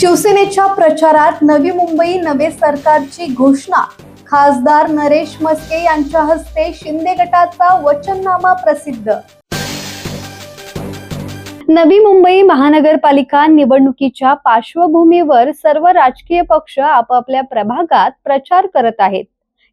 शिवसेनेच्या प्रचारात नवी मुंबई नवे सरकारची घोषणा। खासदार नरेश म्हस्के यांच्या हस्ते शिंदे गटाचा वचननामा प्रसिद्ध। नवी मुंबई महानगरपालिका निवडणुकीच्या पार्श्वभूमीवर सर्व राजकीय पक्ष आपापल्या प्रभागात प्रचार करत आहेत।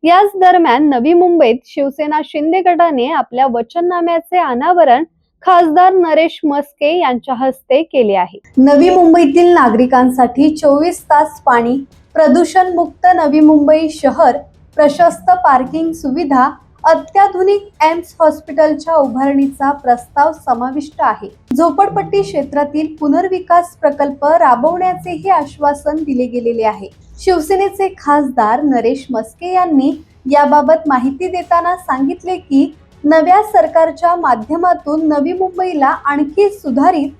याच दरम्यान नवी मुंबईत शिवसेना शिंदे गटाने आपल्या वचननाम्याचे अनावरण खासदार नरेश म्हस्के यांच्या हस्ते केले आहे। नवी मुंबईतील नागरिकांसाठी 24 तास पाणी, प्रदूषण मुक्त नवी मुंबई शहर, प्रशस्त पार्किंग सुविधा, अत्याधुनिक एम्स हॉस्पिटलच्या उभारणीचा प्रस्ताव समाविष्ट आहे। झोपडपट्टी क्षेत्रातील पुनर्विकास प्रकल्प राबवण्याचेही आश्वासन दिले गेलेले आहे। शिवसेनेचे खासदार नरेश म्हस्के यांनी याबाबत माहिती देताना सांगितले की नव्या सरकारच्या माध्यमातून नवी मुंबईला आणखी सुधारित,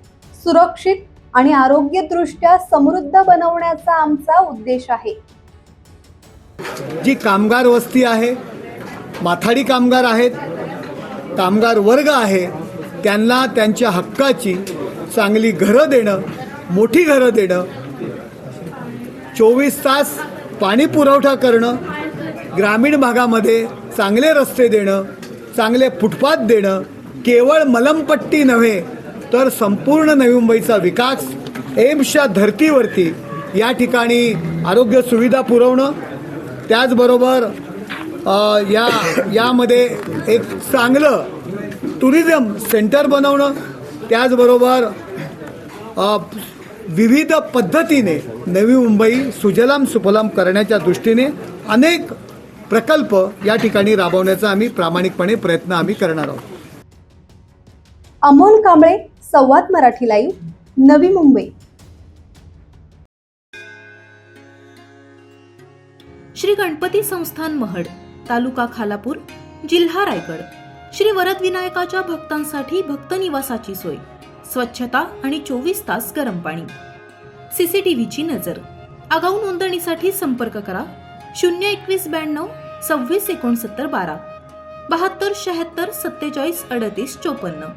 सुरक्षित आणि आरोग्यदृष्ट्या समृद्ध बनवण्याचा आमचा उद्देश आहे। जी कामगार वस्ती आहे, माथाडी कामगार आहेत, कामगार वर्ग आहे, त्यांना त्यांच्या हक्काची चांगली घरं देणं, मोठी घरं देणं, 24 तास पाणी पुरवठा करणं, ग्रामीण भागामध्ये चांगले रस्ते देणं, चांगले फुटपाथ देणं, केवळ मलमपट्टी नव्हे तर संपूर्ण नवी मुंबईचा विकास, एम्सच्या धर्तीवरती या ठिकाणी आरोग्य सुविधा पुरवणं, त्याचबरोबर यामध्ये एक चांगलं टुरिझम सेंटर बनवणं, त्याचबरोबर विविध पद्धतीने नवी मुंबई सुजलाम सुफलाम करण्याच्या दृष्टीने अनेक प्रकल्प या ठिकाणी राबवण्याचा आम्ही प्रामाणिकपणे प्रयत्न करणार आहोत। अमोल कांबळे, संवाद मराठी लाईव्ह, नवी मुंबई। श्री गणपती संस्थान महड, तालुका खालापूर, जिल्हा रायगड। श्री वरदविनायकाच्या भक्तांसाठी भक्त निवासाची सोय, स्वच्छता आणि 24 तास गरम पाणी, सीसीटीव्हीची नजर। आगाऊ नोंदणीसाठी संपर्क करा 02192 26 69 12 72 76 47 38 54।